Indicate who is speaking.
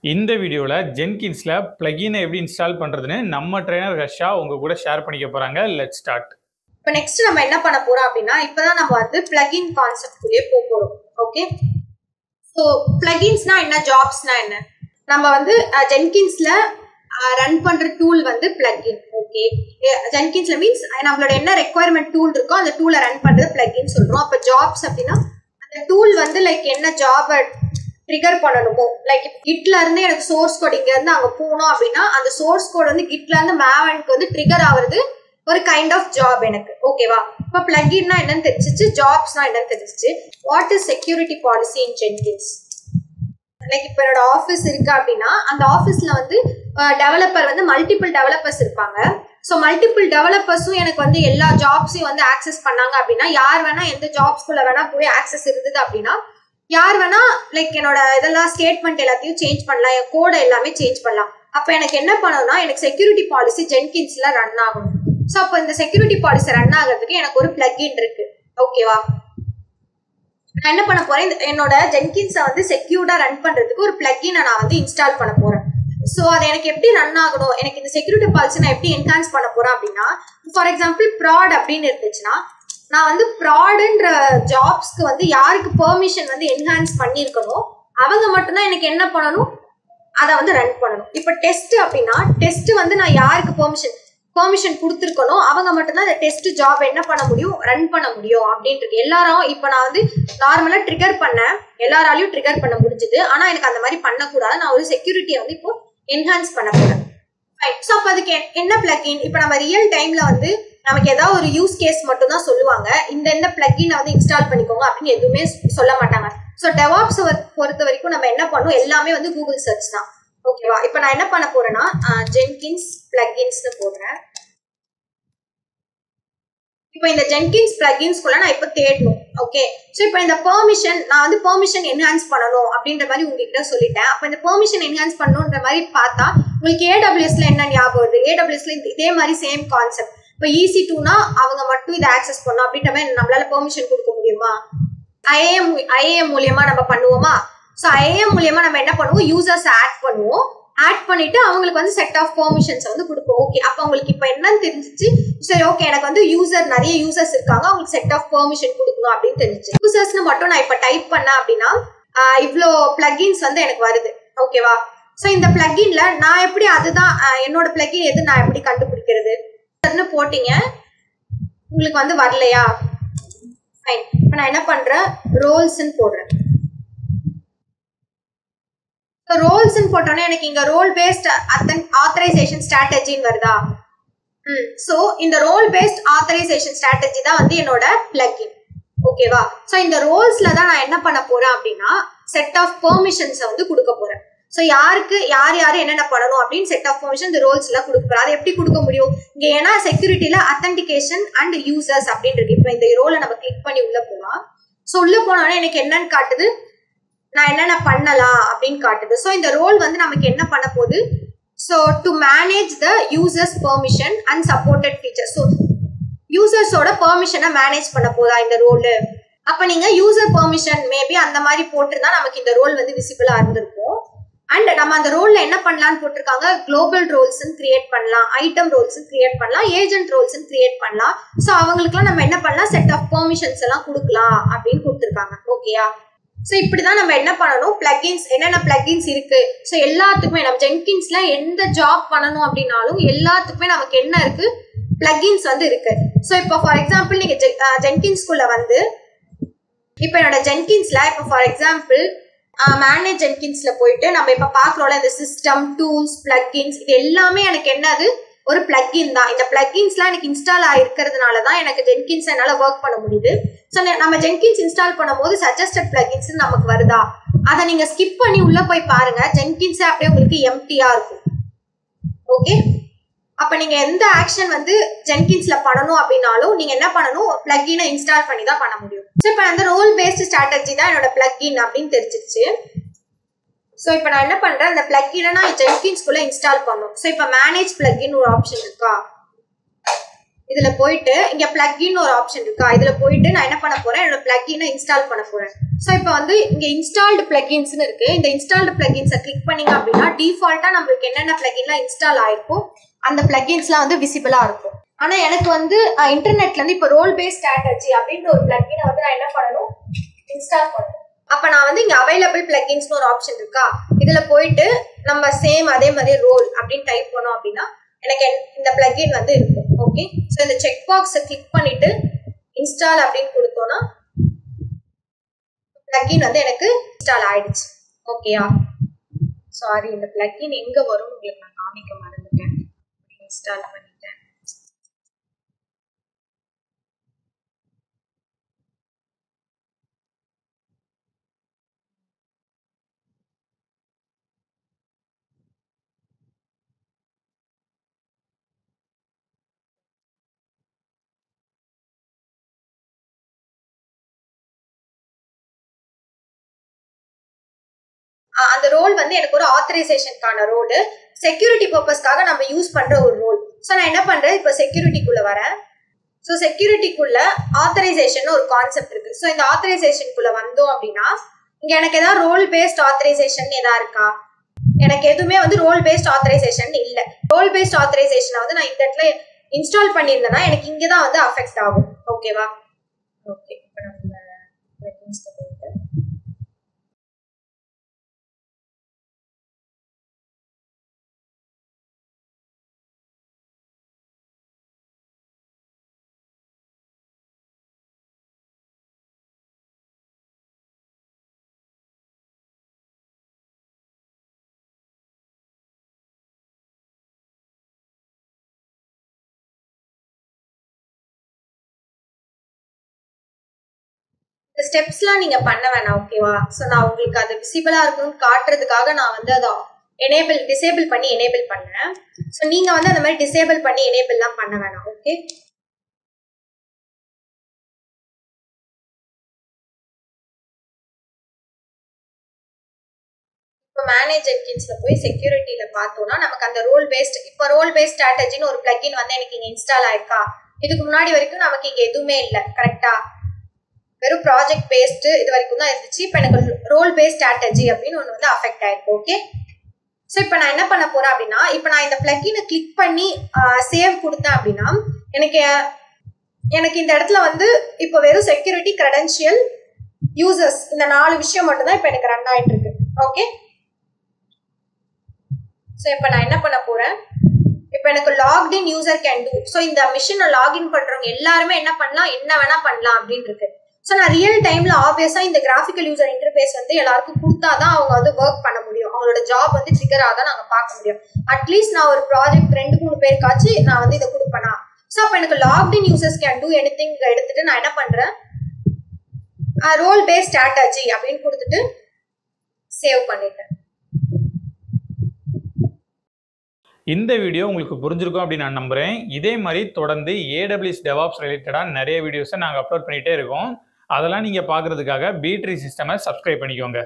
Speaker 1: இந்த வீடியோல ஜென்கின்ஸ்ல பிளகின் எப்படி இன்ஸ்டால் பண்றதுன்னு நம்ம ட்ரெய்னர் ஹர்ஷா உங்க கூட ஷேர் பண்ணிக்க போறாங்க. Let's start.
Speaker 2: இப்போ நெக்ஸ்ட் நம்ம என்ன பண்ண போறோம் அப்படின்னா இப்பதான் நம்ம வந்து பிளகின் கான்செப்ட் குள்ளே போறோம். ஓகே, ஸோ பிளகின்ஸ்னா என்ன, ஜாப்ஸ்னா என்ன, நம்ம வந்து ஜென்கின்ஸ்ல ரன் பண்ற டூல் வந்து பிளகின். ஓகே, ஜென்கின்ஸ்ல மீன்ஸ் நம்மளோட என்ன ரெக்குவயர்மெண்ட் டூல் இருக்கோ அந்த டூலை ரன் பண்றது பிளகின் சொல்றோம். அப்போ ஜாப்ஸ் அப்படின்னா அந்த டூல் வந்து லைக் என்ன ஜாப் ட்ரிகர் பண்ணணுமோ, லைக் கிட்ல இருந்து எனக்கு சோர்ஸ் கோட் இங்க இருந்து அங்க போகணும் அப்படின்னா அந்த சோர்ஸ் கோட் வந்து கிட்ல இருந்து மேவனுக்கு வந்து ட்ரிகர் ஆகுறது ஒரு கைண்ட் ஆஃப் ஜாப் எனக்கு. ஓகேவா, இப்போ பிளகின்னா என்னன்னு தெரிஞ்சிச்சு, ஜாப்ஸ்னா என்னன்னு தெரிஞ்சிச்சு. What is security policy in Jenkins? Like இப்போ என்னோட ஆஃபீஸ் இருக்கு அப்படின்னா அந்த ஆஃபீஸ்ல வந்து டெவலப்பர் வந்து மல்டிபிள் டெவலப்பர்ஸ் இருப்பாங்க. ஸோ மல்டிபிள் டெவலப்பர்ஸும் எனக்கு வந்து எல்லா ஜாப்ஸையும் வந்து ஆக்சஸ் பண்ணாங்க அப்படின்னா யார் வேணா எந்த ஜாப்ஸ்குள்ள வேணா போய் ஆக்சஸ் இருந்தது அப்படின்னா யார் வேணா லைக் என்னோட இதெல்லாம் ஸ்டேட்மெண்ட் எல்லாத்தையும் சேஞ்ச் பண்ணலாம், என் கோடை எல்லாமே சேஞ்ச் பண்ணலாம். அப்போ எனக்கு என்ன பண்ணணும்னா எனக்கு செக்யூரிட்டி பாலிசி ஜென்கின்ஸ்ல ரன் ஆகணும். ஸோ அப்போ இந்த செக்யூரிட்டி பாலிசி ரன் ஆகிறதுக்கு எனக்கு ஒரு பிளகின் இருக்கு. ஓகேவா, நான் என்ன பண்ண போறேன், என்னோட ஜென்கின்ஸை வந்து செக்யூர்டா ரன் பண்றதுக்கு ஒரு பிளகினை நான் வந்து இன்ஸ்டால் பண்ண போறேன். ஸோ அது எனக்கு எப்படி ரன் ஆகணும், எனக்கு இந்த செக்யூரிட்டி பாலிசி நான் எப்படி என்ஹான்ஸ் பண்ண போறேன் அப்படின்னா, ஃபார் எக்ஸாம்பிள் ப்ராட் அப்படின்னு இருந்துச்சுன்னா நான் வந்து ப்ராடுன்ற ஜாப்ஸ்க்கு வந்து யாருக்கு பெர்மிஷன் வந்து என்ஹான்ஸ் பண்ணியிருக்கணும் அவங்க மட்டும்தான் எனக்கு என்ன பண்ணணும், அதை வந்து ரன் பண்ணணும். இப்போ டெஸ்ட் அப்படின்னா டெஸ்ட் வந்து நான் யாருக்கு பெர்மிஷன் கொடுத்துருக்கணும் அவங்க மட்டும்தான் அந்த டெஸ்ட் ஜாப் என்ன பண்ண முடியும், ரன் பண்ண முடியும் அப்படின்றது. எல்லாரும் இப்போ நான் வந்து நார்மலாக ட்ரிகர் பண்ணேன், எல்லாராலையும் ட்ரிகர் பண்ண முடிஞ்சுது. ஆனால் எனக்கு அந்த மாதிரி பண்ணக்கூடாது, நான் ஒரு செக்யூரிட்டியை வந்து இப்போ என்ஹான்ஸ் பண்ண போறேன். ஸோ அப்போ அதுக்கு என்ன பிளகின், இப்போ நம்ம ரியல் டைம்ல வந்து நமக்கு ஏதாவது ஒரு யூஸ் கேஸ் மட்டும் தான் சொல்லுவாங்க, இந்த பிளகினை வந்து இன்ஸ்டால் பண்ணிக்கோங்க அப்படின்னு எதுவுமே சொல்ல மாட்டாங்க. ஸோ டெவாப்ஸ் பொறுத்த வரைக்கும் நம்ம என்ன பண்ணணும், எல்லாமே வந்து கூகுள் சர்ச் தான். ஓகேவா, இப்போ நான் என்ன பண்ண போறேன்னா ஜென்கின்ஸ் பிளகின்ஸ்னு போடுறேன். இப்போ இந்த ஜென்கின்ஸ் பிளகின்ஸ்குள்ள நான் இப்போ தேடணும். ஓகே, ஸோ இப்போ இந்த நான் வந்து பெர்மிஷன் என்ஹான்ஸ் பண்ணணும் அப்படின்ற மாதிரி உங்ககிட்ட சொல்லிட்டேன். அப்போ இந்த பெர்மிஷன் என்ஹான்ஸ் பண்ணணுன்ற மாதிரி பார்த்தா உங்களுக்கு ஏடபிள்யூஎஸ்ல என்ன ஞாபகம் வருது, ஏடபிள்யூஎஸ்ல இதே மாதிரி சேம் கான்செப்ட். இப்போ EC2னா அவங்க மட்டும் இதை ஆக்சஸ் பண்ணணும் அப்படின்ற மாதிரி நம்மளால பெர்மிஷன் கொடுக்க முடியுமா, ஐஏஎம் மூலியமா நம்ம பண்ணுவோமா. ஸோ ஐஏஎம் மூலியமா நம்ம என்ன பண்ணுவோம், யூசர்ஸ் ஆட் பண்ணுவோம், ஆட் பண்ணிட்டு அவங்களுக்கு வந்து செட் ஆஃப் பெர்மிஷன்ஸ் வந்து கொடுப்போம். ஓகே, அப்போ உங்களுக்கு இப்போ என்னன்னு தெரிஞ்சிச்சு, சரி ஓகே எனக்கு வந்து நிறைய யூசர்ஸ் இருக்காங்க அவங்களுக்கு செட் ஆஃப் பெர்மிஷன் கொடுக்கணும் அப்படின்னு தெரிஞ்சிச்சு. யூசர்ஸ்னு மட்டும் நான் இப்போ டைப் பண்ணேன் அப்படின்னா இவ்வளோ பிளகின்ஸ் வந்து எனக்கு வருது. ஓகேவா, ஸோ இந்த பிளகின்ல நான் எப்படி அதுதான் என்னோட பிளகின் எது நான் எப்படி கண்டுபிடிக்கிறது போட்டீங்க உங்களுக்கு வந்து வரலையா, ஃபைன். இப்போ நான் என்ன பண்றேன், ரோல்ஸ்ன்னு போடுறேன். ரோல்ஸ்ன்னு போட்டோன்னே எனக்கு இங்க ரோல் பேஸ்ட் ஆத்தரைசேஷன் ஸ்ட்ராட்டஜின்னு வருதா. ஸோ இந்த ரோல் பேஸ்ட் ஆத்தரைசேஷன் ஸ்ட்ராட்டஜி தான் வந்து என்னோட பிளகின். ஓகேவா, ஸோ இந்த ரோல்ஸ்ல தான் நான் என்ன பண்ண போறேன் அப்படின்னா செட் ஆஃப் பெர்மிஷன்ஸை வந்து கொடுக்க போறேன். ஸோ யாருக்கு யார் என்னென்ன பண்ணணும் அப்படின்னு செட் ஆஃப் பெர்மிஷன் இந்த ரோல்ஸ்ல கொடுக்க போறேன். அதை எப்படி கொடுக்க முடியும் இங்க, ஏன்னா செக்யூரிட்டியில அத்தன்டிகேஷன் அண்ட் யூசர்ஸ் அப்படின்றது. இப்போ இந்த ரோலை நம்ம கிளிக் பண்ணி உள்ள போகலாம். ஸோ உள்ள போனோடனே எனக்கு என்னன்னு காட்டுது, நான் என்னென்ன பண்ணலாம் அப்படின்னு காட்டுது. ஸோ இந்த ரோல் வந்து நமக்கு என்ன பண்ண போகுது, so to manage the users permission and supported feature. So யூசர்ஸோட பெர்மிஷனை மேனேஜ் பண்ண போதா இந்த ரோல். அப்போ நீங்க யூசர் பெர்மிஷன் மேபி அந்த மாதிரி போட்டிருந்தா நமக்கு இந்த ரோல் வந்து விசிபிளா இருந்திருக்கும். அண்ட் நம்ம அந்த ரோல்ல என்ன பண்ணலாம்னு போட்டிருக்காங்க, குளோபல் ரோல்ஸ் கிரியேட் பண்ணலாம், ஐட்டம் ரோல்ஸ் கிரியேட் பண்ணலாம், ஏஜென்ட் ரோல்ஸ் கிரியேட் பண்ணலாம். ஸோ அவங்களுக்குலாம் நம்ம என்ன பண்ணலாம், செட் ஆஃப் பெர்மிஷன்ஸ் எல்லாம் கொடுக்கலாம் அப்படின்னு கொடுத்துருக்காங்க. ஓகேயா, ஸோ இப்படிதான் நம்ம என்ன பண்ணணும், பிளகின்ஸ் என்னென்ன பிளகின்ஸ் இருக்கு. ஸோ எல்லாத்துக்குமே நம்ம ஜென்கின்ஸ்ல எந்த ஜாப் பண்ணணும் அப்படின்னாலும் எல்லாத்துக்குமே நமக்கு என்ன இருக்கு, பிளகின்ஸ் வந்து இருக்கு. ஸோ இப்போ ஃபார் எக்ஸாம்பிள் நீங்க ஜென்கின்ஸ்குள்ள வந்து இப்போ என்னோட ஜென்கின்ஸ்ல இப்போ ஃபார் எக்ஸாம்பிள் மேனேஜ் ஜென்கின்ஸ்ல போயிட்டு நம்ம இப்ப பாக்குறோம்ல இந்த சிஸ்டம் டூல்ஸ் பிளகின்ஸ் இது எல்லாமே எனக்கு என்னது ஒரு பிளகின் தான். இந்த பிளகின்ஸ்லாம் எனக்கு இன்ஸ்டால் ஆயிருக்கிறதுனால தான் எனக்கு ஜென்கின்ஸ் என்னால ஒர்க் பண்ண முடியுது. ஸோ நம்ம ஜென்கின்ஸ் இன்ஸ்டால் பண்ணும்போது சஜஸ்டட் பிளகின்ஸ் நமக்கு வருதா, அதை நீங்க ஸ்கிப் பண்ணி உள்ள போய் பாருங்க, ஜென்கின்ஸ் அப்படியே உங்களுக்கு எம்டியா இருக்கும். ஓகே, அப்ப நீங்க எந்த ஆக்ஷன் வந்து ஜென்கின்ஸ்ல பண்ணணும் அப்படின்னாலும் நீங்க என்ன பண்ணணும், பிளகினை இன்ஸ்டால் பண்ணி தான் பண்ண முடியும். ஸோ இப்போ அந்த ரோல் பேஸ்ட் ஸ்ட்ராட்டஜி தான் என்னோட பிளகின் அப்படின்னு தெரிஞ்சிருச்சு. ஸோ இப்போ நான் என்ன பண்றேன், அந்த பிளகினை நான் ஜென்கின்ஸ்குள்ள இன்ஸ்டால் பண்ணும். ஸோ இப்போ மேனேஜ் பிளகின் ஒரு ஆப்ஷன் இருக்கா, இதுல போயிட்டு இங்க பிளக்இன் ஒரு ஆப்ஷன் இருக்கா, இதுல போயிட்டு நான் என்ன பண்ண போறேன், என்னோட பிளக்இனை இன்ஸ்டால் பண்ண போறேன். ஸோ இப்போ வந்து இங்க இன்ஸ்டால்டு பிளக்இன்ஸ்னு இருக்கு. இந்த இன்ஸ்டால்டு பிளக்இன்ஸை கிளிக் பண்ணீங்க அப்படின்னா டிஃபால்ட்டா நம்மளுக்கு என்னென்ன பிளக்இன்லாம் இன்ஸ்டால் ஆயிருக்கும் அந்த பிளக்இன்ஸ்லாம் வந்து விசிபிளா இருக்கும். ஆனா எனக்கு வந்து இன்டர்நெட்ல இருந்து இப்போ ரோல் பேஸ் ஸ்ட்ராட்டஜி அப்படின்ற ஒரு பிளக்இனை வந்து நான் என்ன பண்ணணும், இன்ஸ்டால் பண்ணணும். அப்ப நான் வந்து இங்க அவைலபிள் பிளக்இன்ஸ்னு ஒரு ஆப்ஷன் இருக்கா, இதுல போயிட்டு நம்ம சேம் அதே மாதிரி ரோல் அப்படின்னு டைப் பண்ணோம் அப்படின்னா எனக்கு இந்த பிளக்இன் வந்து இருக்கும். ஓகே, ஸோ இந்த செக் பாக்ஸை கிளிக் பண்ணிட்டு இன்ஸ்டால் அப்படின்னு கொடுத்தோம்னா பிளக்இன் வந்து எனக்கு இன்ஸ்டால் ஆயிடுச்சு. ஓகேயா, சாரி இந்த பிளக்இன் எங்க வரும் உங்களுக்கு நான் காமிக்க மறந்துட்டேன். இன்ஸ்டால் பண்ணிட்டேன். அந்த ரோல் வந்து எனக்கு ஒரு ஆத்தரைசேஷனுக்கான ரோல், செக்யூரிட்டி பர்பஸ்க்காக நம்ம யூஸ் பண்ற ஒரு ரோல். ஸோ நான் என்ன பண்றேன், இப்போ செக்யூரிட்டிக்குள்ள வரேன். ஸோ செக்யூரிட்டிக்குள்ள ஆத்தரைசேஷன் ஒரு கான்செப்ட் இருக்கு. ஸோ இந்த ஆத்தரைசேஷனுக்குள்ள வந்தோம் அப்படின்னா இங்க எனக்கு ஏதாவது ரோல் பேஸ்ட் ஆத்தரைசேஷன் ஏதாவது இருக்கா, எனக்கு எதுவுமே வந்து ரோல் பேஸ்ட் ஆத்தரைசேஷன் இல்லை. ரோல் பேஸ்ட் ஆத்தரைசேஷனை வந்து நான் இந்த இடத்துல இன்ஸ்டால் பண்ணியிருந்தேன்னா எனக்கு இங்கே தான் வந்து அஃபெக்ட் ஆகும். ஓகேவா, ஓகே. இப்போ நம்ம போயிட்டு ஸ்டெப்ஸ்லாம் நீங்க பண்ண வேணாம். ஓகேவா, ஸோ நான் உங்களுக்கு அது விசிபிளா இருக்கணும்னு காட்டுறதுக்காக நான் வந்து அதை டிசேபிள் பண்ணி எனேபிள் பண்ணேன். ஸோ நீங்க வந்து அந்த மாதிரி டிசேபிள் பண்ணி எனேபிள்லாம் பண்ண வேணாம். ஓகே, இப்போ மேனேஜ் ஜென்கின்ஸ்ல போய் செக்யூரிட்டியில பார்த்தோம்னா நமக்கு அந்த ரோல் பேஸ்ட், இப்போ ரோல் பேஸ்ட் ஸ்ட்ராட்டஜின்னு ஒரு பிளக்இன் வந்து எனக்கு இங்க இன்ஸ்டால் ஆயிருக்கா. இதுக்கு முன்னாடி வரைக்கும் நமக்கு இங்க எதுவுமே இல்லை. கரெக்டா, வெறும் ப்ராஜெக்ட் பேஸ்ட் இது வரைக்கும் தான் இருந்துச்சு. இப்போ எனக்கு ரோல் பேஸ்ட் ஸ்ட்ராட்டஜி அப்படின்னு ஒன்று வந்து அஃபெக்ட் ஆயிருக்கு. ஓகே, ஸோ இப்போ நான் என்ன பண்ண போறேன் அப்படின்னா இப்போ நான் இந்த பிளக்இனை கிளிக் பண்ணி சேவ் கொடுத்தேன் அப்படின்னா எனக்கு இந்த இடத்துல வந்து இப்போ வெறும் செக்யூரிட்டி, கிரெடென்ஷியல், யூசர்ஸ் இந்த 4 விஷயம் மட்டும் தான் இப்போ எனக்கு ரன் ஆயிட்டு இருக்கு. ஓகே, ஸோ இப்போ நான் என்ன பண்ண போறேன், இப்போ எனக்கு locked in user can do. So இந்த மிஷினை லாகின் பண்றவங்க எல்லாருமே என்ன பண்ணலாம், என்ன வேணா பண்ணலாம் அப்படின்னு இருக்கு. ஸோ நான் ரியல் டைம்ல ஆப்வியஸா இந்த கிராஃபிக்கல் யூசர் இன்டர்ஃபேஸ் வந்து எல்லாருக்கும் கொடுத்தாதான் அவங்க வந்து ஒர்க் பண்ண முடியும், அவங்களோட ஜாப் வந்து ட்ரிகர் ஆக நாங்க பார்க்க முடியும். அட்லீஸ்ட் நான் ஒரு ப்ராஜெக்ட் 2-3 பேருக்காச்சு நான் வந்து இதை கொடுப்பேனா. ஸோ அப்போ எனக்கு locked in users can do anything எடுத்துட்டு நான் என்ன பண்றேன், ரோல் பேஸ் ஸ்ட்ராட்டஜி அப்படின்னு கொடுத்துட்டு சேவ் பண்ணிட்டேன்.
Speaker 1: இந்த வீடியோ உங்களுக்கு புரிஞ்சிருக்கும் அப்படின்னு நான் நம்புறேன். இதே மாதிரி தொடர்ந்து AWS DevOps ரிலேட்டடாக நிறைய வீடியோஸை நாங்கள் அப்லோட் பண்ணிகிட்டே இருக்கோம். அதெல்லாம் நீங்கள் பார்க்குறதுக்காக B-Tree சிஸ்டமை சப்ஸ்கிரைப் பண்ணிக்கோங்க.